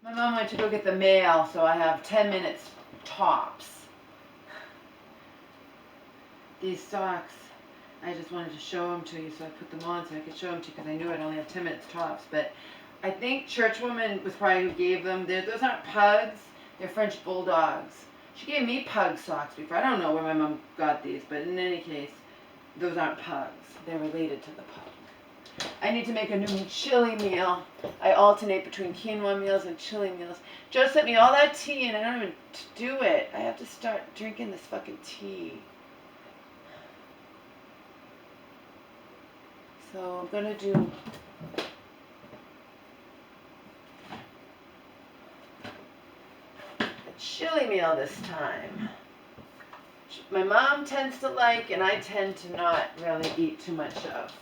My mom went to go get the mail, so I have 10 minutes tops. These socks, I just wanted to show them to you, so I put them on so I could show them to you because I knew I'd only have 10 minutes tops. But I think Churchwoman was probably who gave them. Those aren't pugs, they're French bulldogs. She gave me pug socks before. I don't know where my mom got these, but in any case, those aren't pugs. They're related to the pug. I need to make a new chili meal. I alternate between quinoa meals and chili meals. Joe sent me all that tea and I don't even do it. I have to start drinking this fucking tea. So I'm gonna do a chili meal this time. My mom tends to like and I tend to not really eat too much of.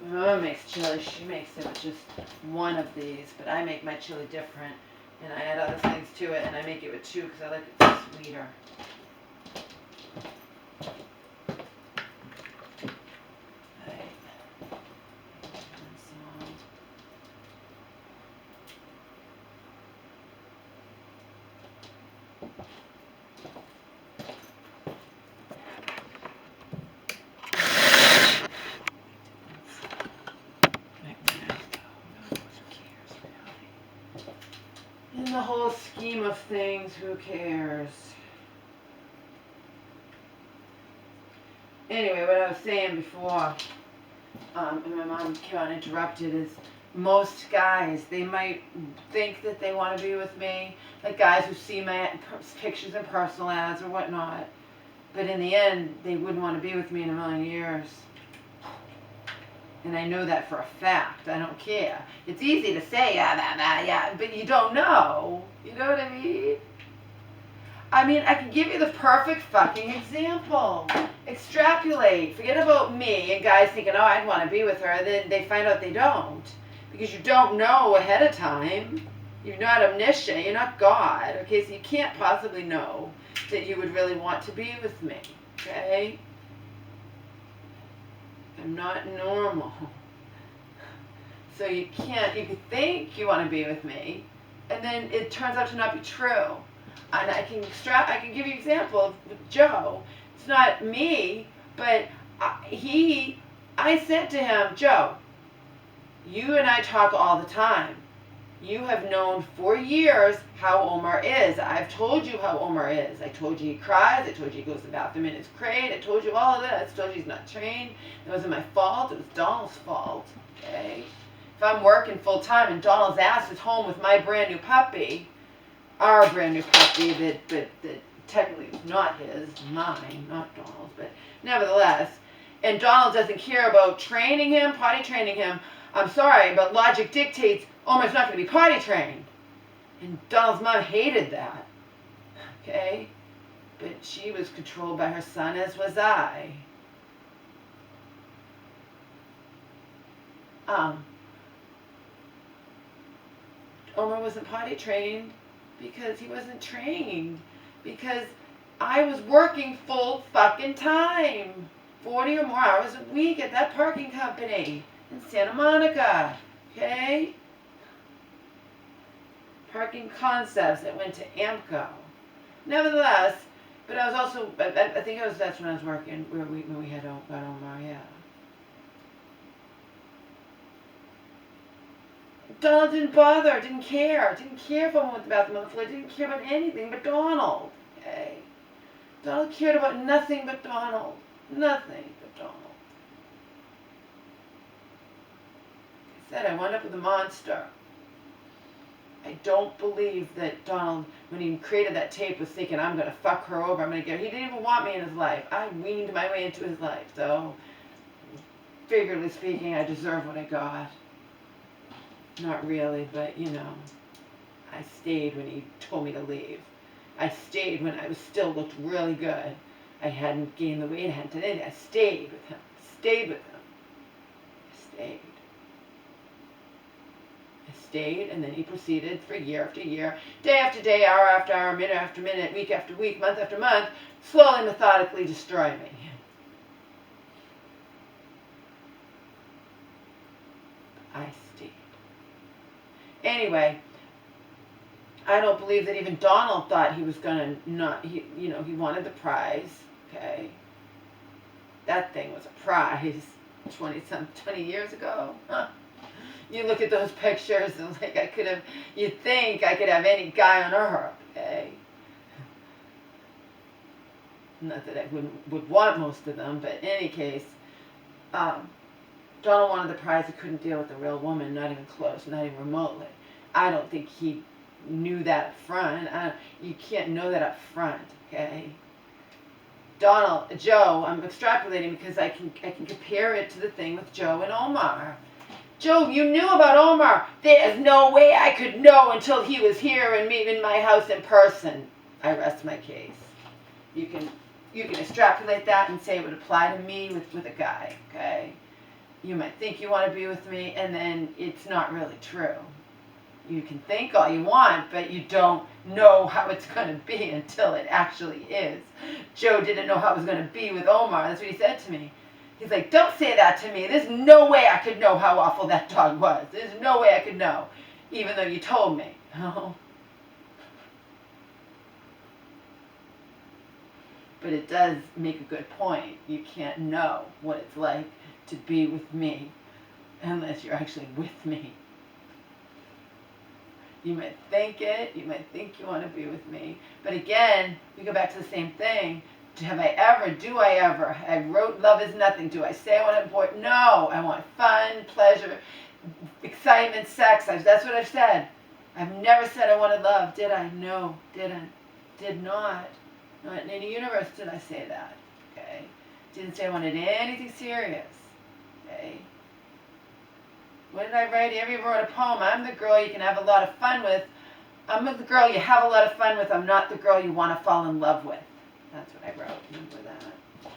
My mom makes chili. She makes it with just one of these, but I make my chili different, and I add other things to it, and I make it with two because I like it sweeter. In the whole scheme of things, who cares? Anyway, what I was saying before, and my mom came on and interrupted, is most guys, they might think that they want to be with me, like guys who see my pictures in personal ads or whatnot, but in the end, they wouldn't want to be with me in a million years. And I know that for a fact. I don't care. It's easy to say, yeah, but you don't know. You know what I mean? I mean, I can give you the perfect fucking example. Extrapolate. Forget about me and guys thinking, oh, I'd want to be with her. And then they find out they don't. Because you don't know ahead of time. You're not omniscient. You're not God. Okay, so you can't possibly know that you would really want to be with me. Okay? I'm not normal. So you can think you want to be with me, and then it turns out to not be true. And I can give you an example of Joe. It's not me, but I said to him, Joe, you and I talk all the time. You have known for years how Omar is. I've told you how Omar is. I told you he cries. I told you he goes to the bathroom in his crate. I told you all of this. I told you he's not trained. It wasn't my fault. It was Donald's fault. Okay? If I'm working full time and Donald's ass is home with my brand new puppy, our brand new puppy that technically is not his, mine, not Donald's, but nevertheless, and Donald doesn't care about training him, potty training him, I'm sorry, but logic dictates Omar's not going to be potty trained. And Donald's mom hated that. Okay? But she was controlled by her son, as was I. Omar wasn't potty trained because he wasn't trained. Because I was working full fucking time. 40 or more hours a week at that parking company in Santa Monica. Okay? Parking Concepts that went to AMCO. Nevertheless, but I was also, I think that's when I was working, when we had got Omar, yeah. Donald didn't bother, didn't care if I went to the bathroom on the floor, didn't care about anything but Donald, okay? Donald cared about nothing but Donald. Nothing but Donald. I said I wound up with a monster. I don't believe that Donald, when he created that tape, was thinking, I'm going to fuck her over, I'm going to get her. He didn't even want me in his life. I weaned my way into his life, so figuratively speaking, I deserve what I got. Not really, but, you know, I stayed when he told me to leave. I stayed when I still looked really good. I hadn't gained the weight, I hadn't done anything. I stayed with him. I stayed. stayed, and then he proceeded for year after year, day after day, hour after hour, minute after minute, week after week, month after month, slowly, methodically destroy me. I stayed. Anyway, I don't believe that even Donald thought he was gonna not, he wanted the prize, okay? That thing was a prize 20 years ago. Huh? You look at those pictures and like you'd think I could have any guy on earth, okay? Not that I would want most of them, but in any case, Donald wanted the prize. He couldn't deal with a real woman, not even close, not even remotely. I don't think he knew that up front. You can't know that up front, okay? Joe, I'm extrapolating because I can compare it to the thing with Joe and Omar. Joe, you knew about Omar. There's no way I could know until he was here and me in my house in person. I rest my case. You can extrapolate that and say it would apply to me with a guy, okay? You might think you want to be with me, and then it's not really true. You can think all you want, but you don't know how it's going to be until it actually is. Joe didn't know how it was going to be with Omar. That's what he said to me. He's like, don't say that to me. There's no way I could know how awful that dog was. There's no way I could know, even though you told me. Oh. But it does make a good point. You can't know what it's like to be with me unless you're actually with me. You might think it, you might think you want to be with me, but again, we go back to the same thing. Do I ever? I wrote love is nothing. Do I say I want to boy? No, I want fun, pleasure, excitement, sex. That's what I've said. I've never said I wanted love, did I? No, didn't. Did not. Not in any universe did I say that, okay? Didn't say I wanted anything serious, okay? What did I write? Every wrote a poem. I'm the girl you can have a lot of fun with. I'm the girl you have a lot of fun with. I'm not the girl you want to fall in love with. That's what I wrote. Remember that?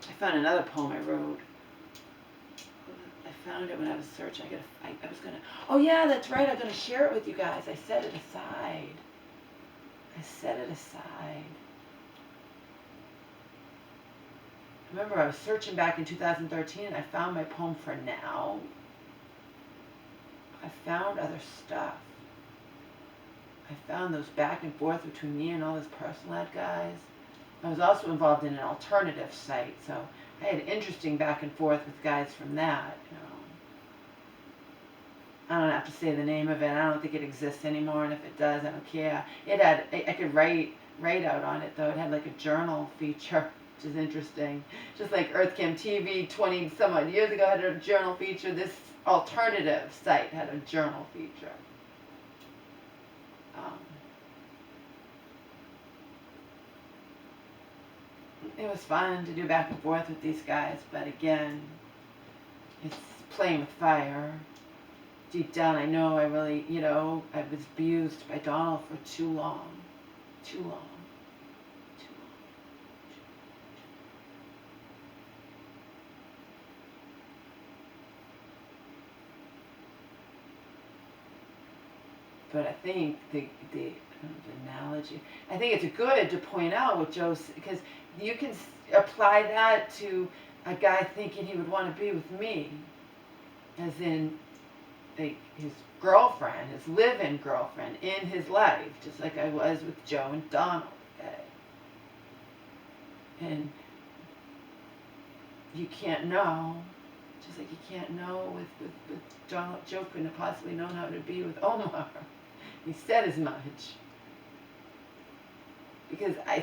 I found another poem I wrote. I found it when I was searching. I was going to... Oh, yeah, that's right. I'm going to share it with you guys. I set it aside. I set it aside. Remember, I was searching back in 2013, and I found my poem for now. I found other stuff. I found those back and forth between me and all those personal ad guys. I was also involved in an alternative site, so I had interesting back and forth with guys from that. I don't have to say the name of it. I don't think it exists anymore, and if it does, I don't care. I could write out on it, though. It had like a journal feature, which is interesting. Just like EarthCam TV 20 some odd years ago had a journal feature, this alternative site had a journal feature. It was fun to do back and forth with these guys, but again, it's playing with fire. Deep down, I know I really, I was abused by Donald for too long. Too long. But I think the analogy, I think it's good to point out what Joe, because you can apply that to a guy thinking he would want to be with me, as in his girlfriend, his live-in girlfriend in his life, just like I was with Joe and Donald. Okay? And you can't know, just like you can't know with Donald. Joe couldn't have possibly known how to be with Omar. He said as much. Because I